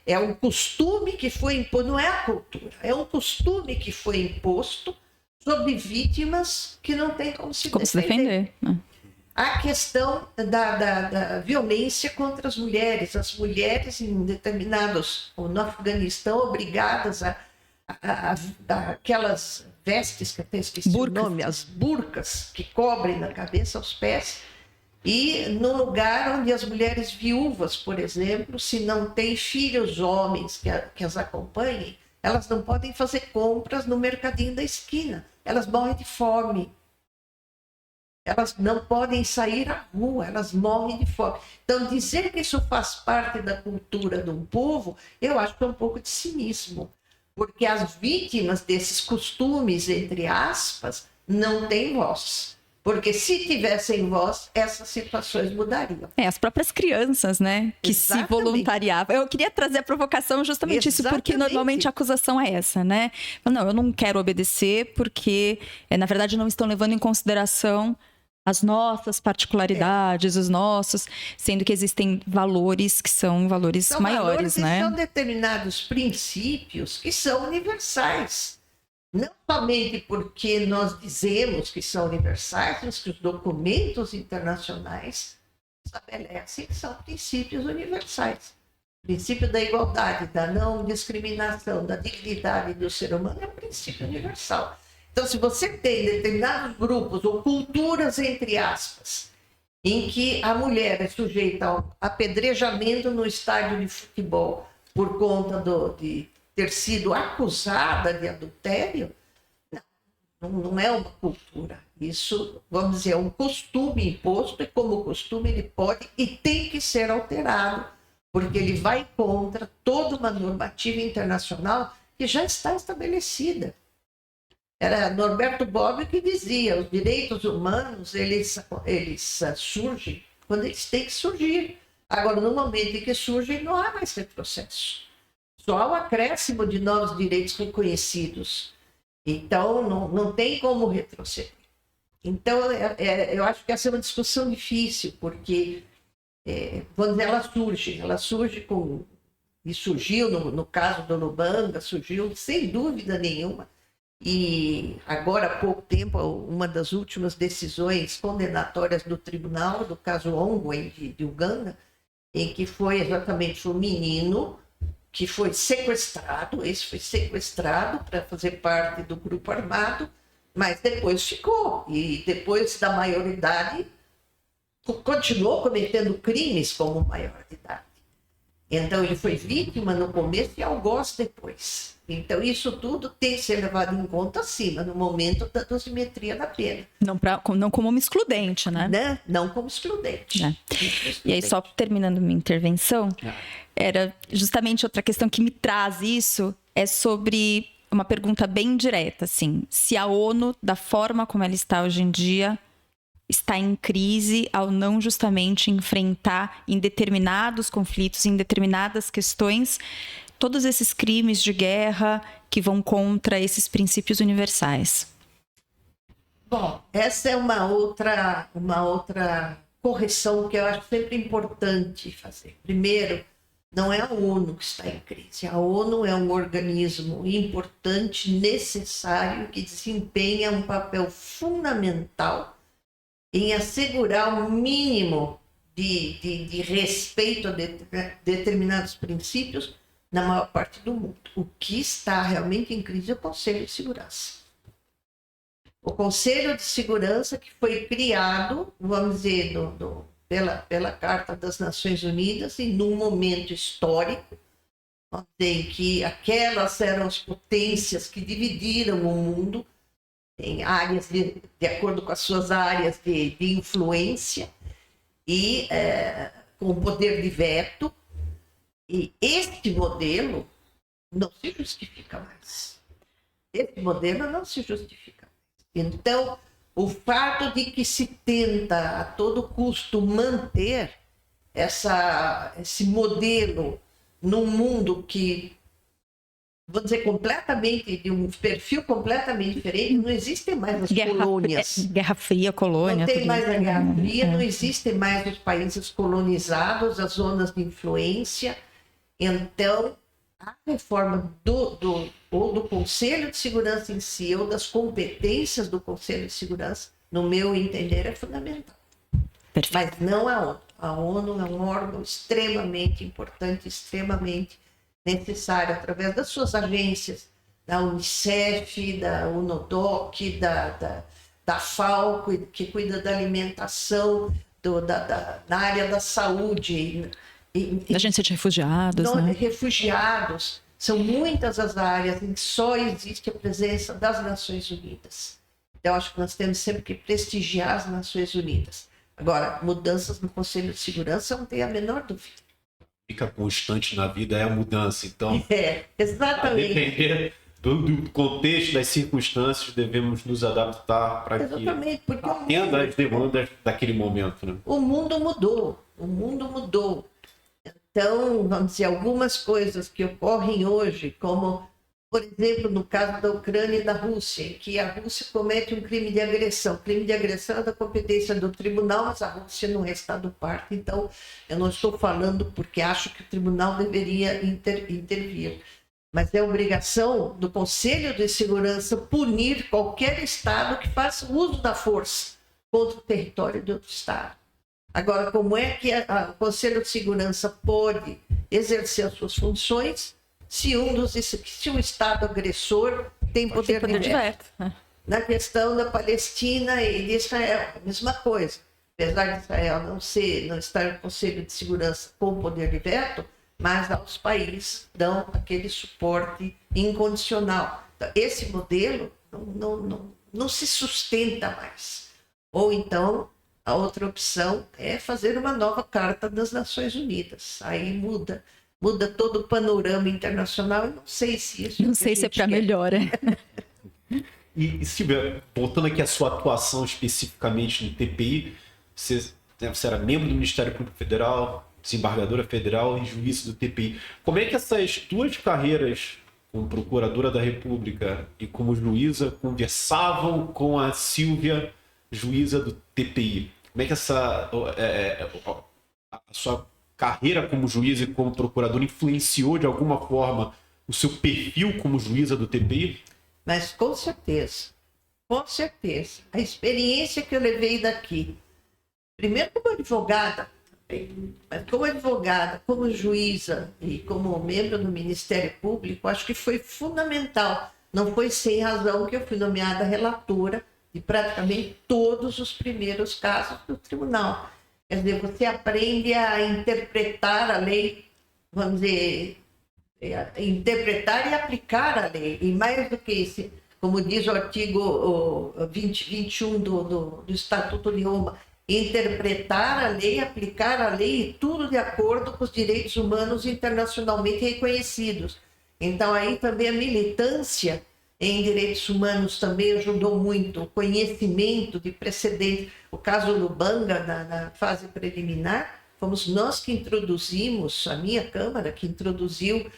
S2: é um costume que foi imposto, não é a cultura, é um costume que foi imposto sobre vítimas que não têm como se defender. A questão da violência contra as mulheres em determinados, ou no Afeganistão, obrigadas a aquelas vestes, que eu até esqueci o nome, as burcas, que cobrem da cabeça aos pés, e no lugar onde as mulheres viúvas, por exemplo, se não têm filhos homens que as acompanhem, elas não podem fazer compras no mercadinho da esquina, elas morrem de fome. Elas não podem sair à rua, elas morrem de fome. Então, dizer que isso faz parte da cultura de um povo, eu acho que é um pouco de cinismo. Porque as vítimas desses costumes, entre aspas, não têm voz. Porque se tivessem voz, essas situações mudariam.
S1: As próprias crianças, né, que
S2: Exatamente.
S1: se voluntariavam. Eu queria trazer a provocação justamente isso, porque
S2: Exatamente.
S1: normalmente a acusação é essa, né? Não, eu não quero obedecer porque, na verdade, não estão levando em consideração as nossas particularidades, os nossos, sendo que existem valores que são valores maiores,
S2: valores,
S1: né?
S2: São determinados princípios que são universais. Não somente porque nós dizemos que são universais, mas que os documentos internacionais estabelecem que são princípios universais. O princípio da igualdade, da não discriminação, da dignidade do ser humano é um princípio universal. Então, se você tem determinados grupos ou culturas, entre aspas, em que a mulher é sujeita ao apedrejamento no estádio de futebol por conta de ter sido acusada de adultério, não é uma cultura. Isso, vamos dizer, é um costume imposto, e como costume ele pode e tem que ser alterado, porque ele vai contra toda uma normativa internacional que já está estabelecida. Era Norberto Bobbio que dizia, os direitos humanos, eles surgem quando eles têm que surgir. Agora, no momento em que surgem, não há mais retrocesso. Só há o acréscimo de novos direitos reconhecidos. Então, não tem como retroceder. Então, eu acho que essa é uma discussão difícil, porque quando ela surge e surgiu no caso do Lubanga, surgiu sem dúvida nenhuma. E agora, há pouco tempo, uma das últimas decisões condenatórias do tribunal, do caso Ongwen de Uganda, em que foi exatamente um menino que foi sequestrado, esse foi sequestrado para fazer parte do grupo armado, mas depois ficou, e depois da maioridade continuou cometendo crimes como maior de idade. Então ele foi vítima no começo e algoz depois. Então isso tudo tem que ser levado em conta acima, no momento da dosimetria da pena.
S1: Não como uma excludente, né?
S2: Não como excludente.
S1: E aí, só terminando minha intervenção, era justamente outra questão que me traz isso, é sobre uma pergunta bem direta, assim, se a ONU, da forma como ela está hoje em dia, está em crise ao não justamente enfrentar em determinados conflitos, em determinadas questões, todos esses crimes de guerra que vão contra esses princípios universais.
S2: Bom, essa é uma outra correção que eu acho sempre importante fazer. Primeiro, não é a ONU que está em crise. A ONU é um organismo importante, necessário, que desempenha um papel fundamental em assegurar um mínimo de respeito a determinados princípios na maior parte do mundo. O que está realmente em crise é o Conselho de Segurança. O Conselho de Segurança que foi criado, vamos dizer, pela Carta das Nações Unidas, e num momento histórico, em que aquelas eram as potências que dividiram o mundo em áreas de acordo com as suas áreas de influência e com o poder de veto. E este modelo não se justifica mais. Esse modelo não se justifica mais. Então, o fato de que se tenta a todo custo manter esse modelo num mundo que, vamos dizer, completamente, de um perfil completamente diferente, não existem mais as colônias.
S1: Guerra Fria, colônia.
S2: Não tem mais a Guerra Fria, não existem mais os países colonizados, as zonas de influência. Então, a reforma ou do Conselho de Segurança em si, ou das competências do Conselho de Segurança, no meu entender, é fundamental.
S1: Perfeito.
S2: Mas não a ONU. A ONU é um órgão extremamente importante, extremamente necessário, através das suas agências, da Unicef, da UNODC, da FAO, que cuida da alimentação, na área da saúde.
S1: Da Agência de Refugiados, né?
S2: Refugiados. São muitas as áreas em que só existe a presença das Nações Unidas. Então, acho que nós temos sempre que prestigiar as Nações Unidas. Agora, mudanças no Conselho de Segurança não tem a menor dúvida.
S3: Fica constante na vida é a mudança, então.
S2: Exatamente.
S3: A depender do contexto, das circunstâncias, devemos nos adaptar para que
S2: Exatamente, porque
S3: atenda às demandas daquele momento, né?
S2: o mundo mudou, o mundo mudou. Então, vamos dizer, algumas coisas que ocorrem hoje, como, por exemplo, no caso da Ucrânia e da Rússia, em que a Rússia comete um crime de agressão. O crime de agressão é da competência do tribunal, mas a Rússia não é Estado parte. Então, eu não estou falando porque acho que o tribunal deveria intervir. Mas é obrigação do Conselho de Segurança punir qualquer Estado que faça uso da força contra o território de outro Estado. Agora, como é que o Conselho de Segurança pode exercer as suas funções se o Estado agressor tem poder de veto? Na questão da Palestina e de Israel, a mesma coisa. Apesar de Israel não estar no Conselho de Segurança com poder de veto, mas os países dão aquele suporte incondicional. Então, esse modelo não se sustenta mais. Ou então, a outra opção é fazer uma nova Carta das Nações Unidas. Aí muda todo o panorama internacional. Eu não sei se isso...
S1: Não sei se é para melhor,
S3: E Silvia, voltando aqui à sua atuação especificamente no TPI, você era membro do Ministério Público Federal, desembargadora federal e juíza do TPI. Como é que essas duas carreiras, como procuradora da República e como juíza, conversavam com a Silvia, juíza do TPI? Como é que a sua carreira como juíza e como procuradora influenciou de alguma forma o seu perfil como juíza do TPI?
S2: Mas com certeza. A experiência que eu levei daqui, primeiro como advogada, mas como advogada, como juíza e como membro do Ministério Público, acho que foi fundamental. Não foi sem razão que eu fui nomeada relatora de praticamente todos os primeiros casos do tribunal. Quer dizer, você aprende a interpretar a lei, vamos dizer, interpretar e aplicar a lei. E mais do que isso, como diz o artigo 21 do Estatuto de Roma, interpretar a lei, aplicar a lei, e tudo de acordo com os direitos humanos internacionalmente reconhecidos. Então, aí também a militância em direitos humanos também ajudou muito, o conhecimento de precedentes. O caso Lubanga, na fase preliminar, fomos nós que introduzimos, a minha Câmara, que introduziu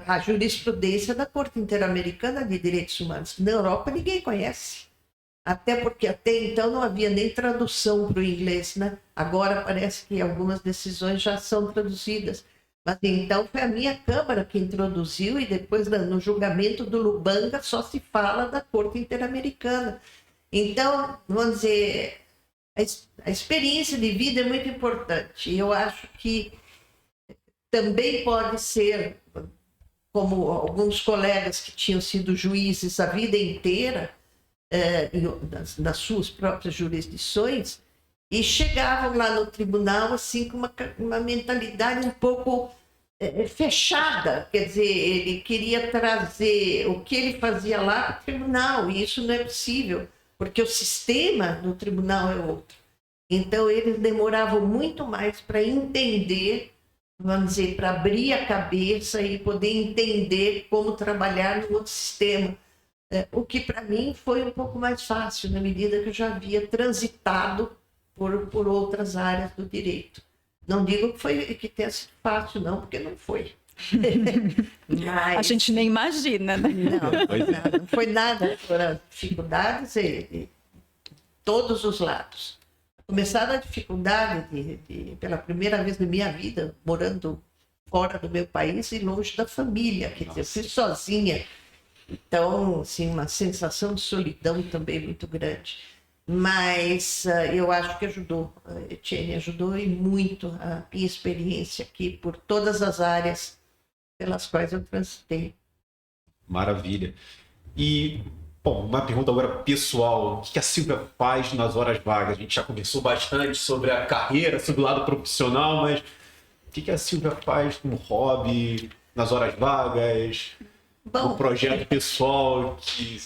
S2: a jurisprudência da Corte Interamericana de Direitos Humanos. Na Europa ninguém conhece. Até porque até então não havia nem tradução para o inglês, né? Agora parece que algumas decisões já são traduzidas. Mas então foi a minha Câmara que introduziu e depois no julgamento do Lubanga só se fala da Corte Interamericana. Então, vamos dizer, a experiência de vida é muito importante. Eu acho que também pode ser, como alguns colegas que tinham sido juízes a vida inteira, nas suas próprias jurisdições, e chegavam lá no tribunal assim com uma mentalidade um pouco fechada. Quer dizer, ele queria trazer o que ele fazia lá para o tribunal, e isso não é possível, porque o sistema no tribunal é outro. Então, eles demoravam muito mais para entender, vamos dizer, para abrir a cabeça e poder entender como trabalhar no outro sistema. O que para mim foi um pouco mais fácil, na medida que eu já havia transitado por outras áreas do direito. Não digo que tenha sido fácil, não, porque não foi.
S1: Mas... A gente nem imagina, né?
S2: Não foi nada. Foram dificuldades de todos os lados. Começar a dificuldade pela primeira vez na minha vida, morando fora do meu país e longe da família. Quer dizer, eu fui sozinha. Então, assim, uma sensação de solidão também muito grande. Mas eu acho que ajudou, Etienne, ajudou e muito a minha experiência aqui por todas as áreas pelas quais eu transitei.
S3: Maravilha. E, bom, uma pergunta agora pessoal. O que a Silvia faz nas horas vagas? A gente já conversou bastante sobre a carreira, sobre o lado profissional, mas o que a Silvia faz como hobby, nas horas vagas? Um projeto pessoal que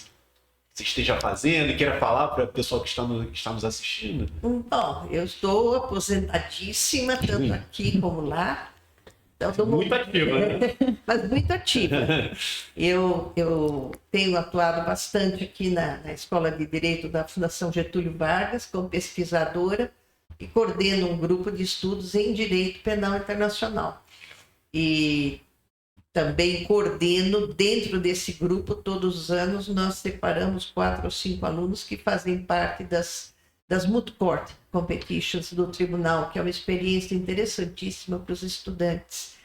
S3: você esteja fazendo e queira falar para o pessoal que está nos assistindo?
S2: Bom, eu estou aposentadíssima, tanto aqui como lá. Então,
S3: muito ativa, né?
S2: mas muito ativa. Eu tenho atuado bastante aqui na Escola de Direito da Fundação Getúlio Vargas, como pesquisadora, e coordeno um grupo de estudos em Direito Penal Internacional. E também coordeno, dentro desse grupo, todos os anos, nós separamos 4 ou 5 alunos que fazem parte das Moot Court Competitions do Tribunal, que é uma experiência interessantíssima para os estudantes.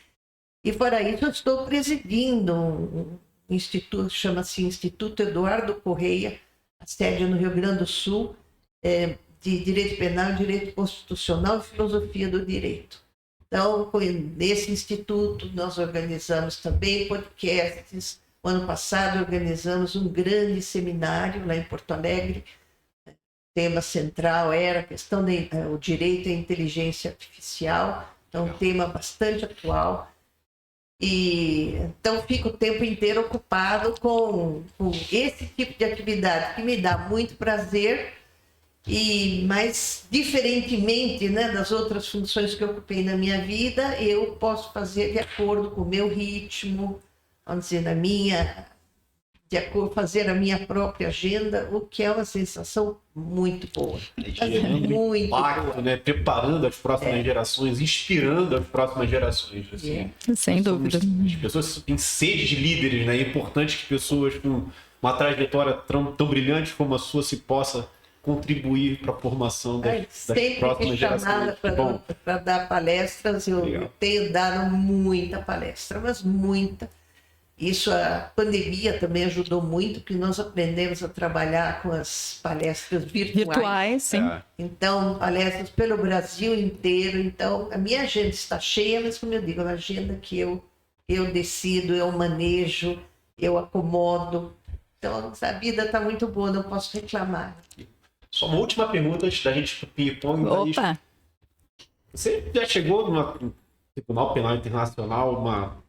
S2: E fora isso, eu estou presidindo um instituto, chama-se Instituto Eduardo Correia, a sede no Rio Grande do Sul, de Direito Penal, Direito Constitucional e Filosofia do Direito. Então, nesse instituto, nós organizamos também podcasts. O ano passado, organizamos um grande seminário lá em Porto Alegre. O tema central era a questão do direito à inteligência artificial. Então, um tema bastante atual. E então, fico o tempo inteiro ocupado com esse tipo de atividade, que me dá muito prazer. Mas, diferentemente, né, das outras funções que eu ocupei na minha vida, eu posso fazer de acordo com o meu ritmo, vamos dizer, fazer a minha própria agenda, o que é uma sensação muito boa.
S3: Gerando impacto, né? Preparando as próximas gerações, inspirando as próximas gerações. Assim.
S1: Sem dúvida.
S3: As pessoas têm sede de líderes, né? É importante que pessoas com uma trajetória tão brilhante como a sua se possa contribuir para a formação das próximas gerações.
S2: Para dar palestras, eu tenho dado muita palestra, mas muita. Isso, a pandemia também ajudou muito, porque nós aprendemos a trabalhar com as palestras virtuais.
S1: Sim.
S2: Então, palestras pelo Brasil inteiro. Então, a minha agenda está cheia, mas como eu digo, é uma agenda que eu decido, eu manejo, eu acomodo. Então, a vida está muito boa, não posso reclamar.
S3: Só uma última pergunta antes da gente ir para o ping-pong.
S1: Opa!
S3: Você já chegou no Tribunal Penal Internacional,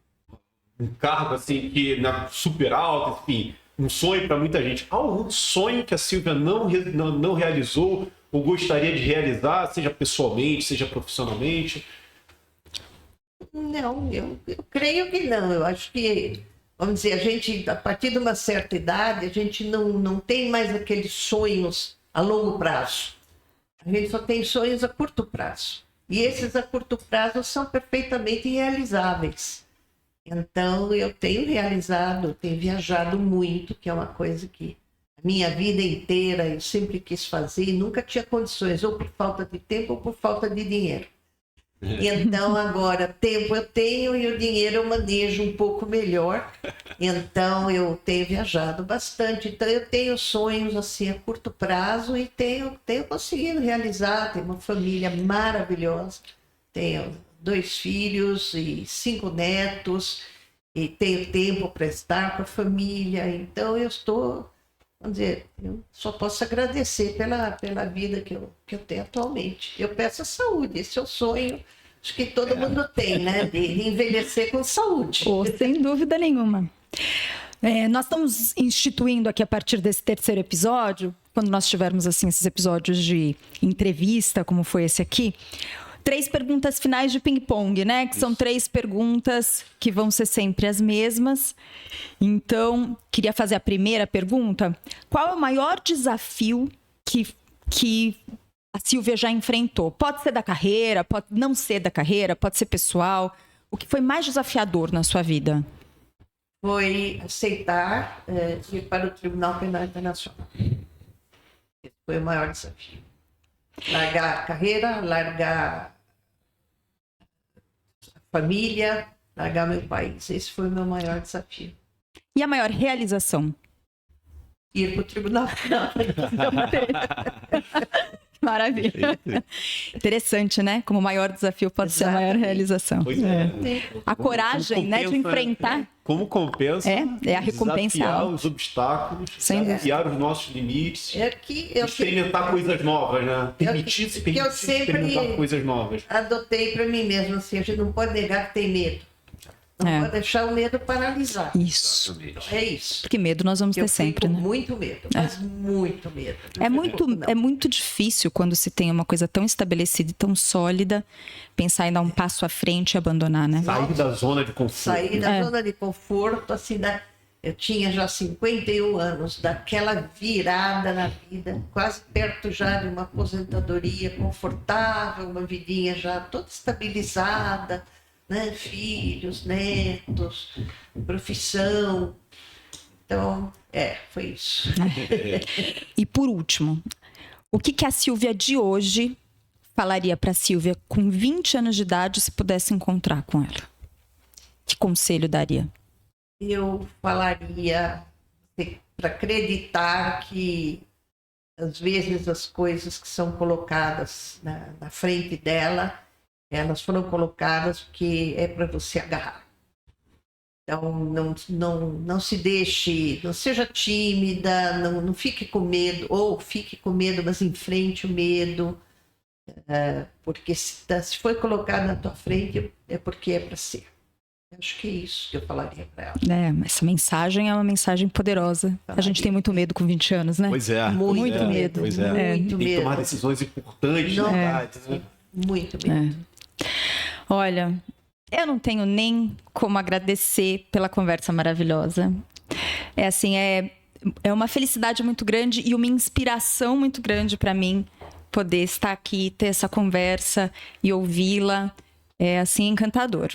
S3: um cargo assim, que super alto, enfim, um sonho para muita gente. Há algum sonho que a Silvia não realizou ou gostaria de realizar, seja pessoalmente, seja profissionalmente?
S2: Não, eu creio que não. Eu acho que, vamos dizer, a gente, a partir de uma certa idade, a gente não tem mais aqueles sonhos a longo prazo. A gente só tem sonhos a curto prazo. E esses a curto prazo são perfeitamente realizáveis. Então, eu tenho tenho viajado muito, que é uma coisa que a minha vida inteira eu sempre quis fazer e nunca tinha condições, ou por falta de tempo ou por falta de dinheiro. E então, agora, tempo eu tenho e o dinheiro eu manejo um pouco melhor. Então, eu tenho viajado bastante. Então, eu tenho sonhos assim a curto prazo e tenho conseguido realizar. Tenho uma família maravilhosa. Tenho 2 filhos e 5 netos. E tenho tempo para estar com a família. Então, eu só posso agradecer pela vida que eu tenho atualmente. Eu peço a saúde, esse é o sonho, acho que todo mundo tem, né? De envelhecer com saúde.
S1: Sem dúvida nenhuma. Nós estamos instituindo aqui, a partir desse 3º episódio, quando nós tivermos assim, esses episódios de entrevista, como foi esse aqui, 3 perguntas finais de ping-pong, né? Que são 3 perguntas que vão ser sempre as mesmas. Então, queria fazer a primeira pergunta. Qual é o maior desafio que a Silvia já enfrentou? Pode ser da carreira, pode não ser da carreira, pode ser pessoal. O que foi mais desafiador na sua vida?
S2: Foi aceitar ir para o Tribunal Penal Internacional. Esse foi o maior desafio. Largar a carreira, largar a família, largar meu país. Esse foi o meu maior desafio.
S1: E a maior realização?
S2: Ir para o Tribunal Penal.
S1: Maravilha. Interessante, né? Como o maior desafio pode ser a maior realização.
S3: Pois é.
S1: A coragem, né, de enfrentar.
S3: Como compensa?
S1: É a recompensa.
S3: Desafiar os obstáculos, desafiar os nossos limites, experimentar coisas novas, né? Permitir-se experimentar coisas novas.
S2: Adotei para mim mesmo, assim, a gente não pode negar que tem medo. Não pode deixar o medo paralisar.
S1: Isso.
S2: É isso.
S1: Porque medo nós vamos ter sempre, né?
S2: Muito medo, mas muito medo.
S1: É muito difícil quando se tem uma coisa tão estabelecida e tão sólida, pensar em dar um passo à frente e abandonar, né?
S3: Sair da zona de conforto.
S2: Sair da zona de conforto, assim, eu tinha já 51 anos, daquela virada na vida, quase perto já de uma aposentadoria confortável, uma vidinha já toda estabilizada, né? Filhos, netos, profissão. Então, foi isso.
S1: E por último, o que a Sílvia de hoje falaria para a Sílvia com 20 anos de idade se pudesse encontrar com ela? Que conselho daria?
S2: Eu falaria para acreditar que, às vezes, as coisas que são colocadas na frente dela, elas foram colocadas porque é para você agarrar. Então, não se deixe, não seja tímida, não fique com medo, ou fique com medo, mas enfrente o medo, porque se foi colocado na tua frente, é porque é para ser. Acho que é isso que eu falaria para ela.
S1: Essa mensagem é uma mensagem poderosa. A gente tem muito medo com 20 anos, né?
S3: Pois é.
S1: Muito medo.
S3: Pois é.
S2: Muito
S3: tem que
S2: medo.
S3: tomar decisões importantes. Né?
S2: Muito medo.
S1: Olha, eu não tenho nem como agradecer pela conversa maravilhosa. É uma felicidade muito grande e uma inspiração muito grande para mim poder estar aqui, ter essa conversa e ouvi-la. É, assim, encantador.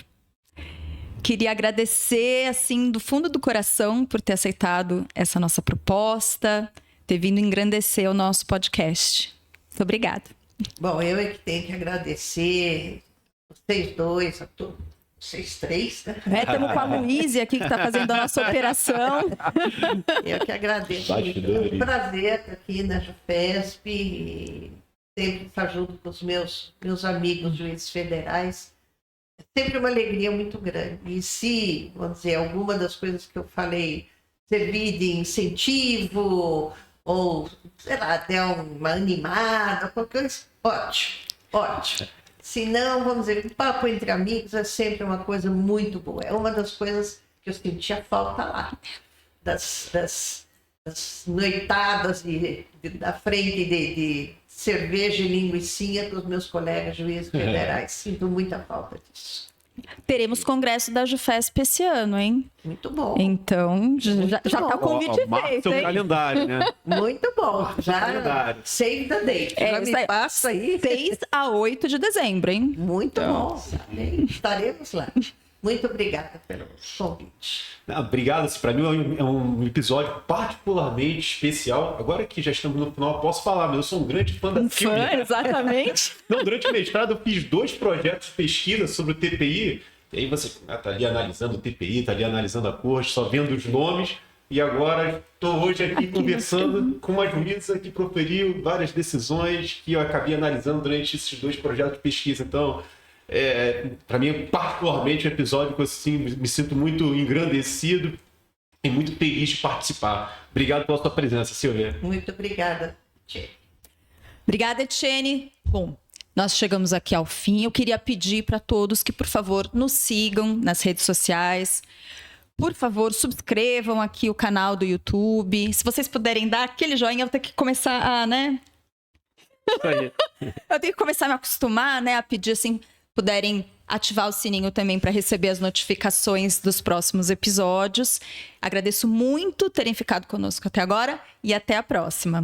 S1: Queria agradecer, assim, do fundo do coração por ter aceitado essa nossa proposta, ter vindo engrandecer o nosso podcast. Muito obrigada.
S2: Bom, eu é que tenho que agradecer vocês dois, a todos, vocês três, né?
S1: Estamos com a Luísa aqui, que está fazendo a nossa operação.
S2: Eu que agradeço. É um prazer estar aqui na JUFESP e sempre estar junto com os meus amigos juízes federais. É sempre uma alegria muito grande. E se, vamos dizer, alguma das coisas que eu falei servir de incentivo ou, sei lá, até uma animada, qualquer coisa, ótimo. Se não, vamos dizer, o papo entre amigos é sempre uma coisa muito boa. É uma das coisas que eu sentia falta lá, das noitadas da frente de cerveja e linguicinha com os meus colegas juízes federais. Sinto muita falta disso.
S1: Teremos congresso da JUFESP esse ano, hein?
S2: Muito bom.
S1: Então, já está o convite feito,
S3: seu
S1: hein?
S3: calendário, né?
S2: Muito bom. Já
S3: calendário.
S2: save the date. Já me passa aí.
S1: 6 a 8 de dezembro, hein?
S2: Muito bom. Estaremos lá. Muito obrigada pelo convite.
S3: Obrigado. Para mim é um episódio particularmente especial. Agora que já estamos no final, eu posso falar, mas eu sou um grande fã da Sílvia.
S1: Exatamente.
S3: Não, durante o mestrado eu fiz 2 projetos de pesquisa sobre o TPI. E aí você está ali analisando o TPI, está ali analisando a corte, só vendo os nomes. E agora estou hoje aqui conversando com uma juíza que proferiu várias decisões que eu acabei analisando durante esses 2 projetos de pesquisa. Então, para mim, particularmente, um episódio que eu assim, me sinto muito engrandecido e muito feliz de participar. Obrigado pela sua presença, Sílvia.
S2: Muito obrigada, Etienne.
S1: Obrigada, Etienne. Bom, nós chegamos aqui ao fim. Eu queria pedir para todos que, por favor, nos sigam nas redes sociais. Por favor, subscrevam aqui o canal do YouTube. Se vocês puderem dar aquele joinha, eu vou ter que começar a, né?
S3: Isso aí.
S1: Eu tenho que começar a me acostumar, né? A pedir, assim, puderem ativar o sininho também para receber as notificações dos próximos episódios. Agradeço muito terem ficado conosco até agora e até a próxima.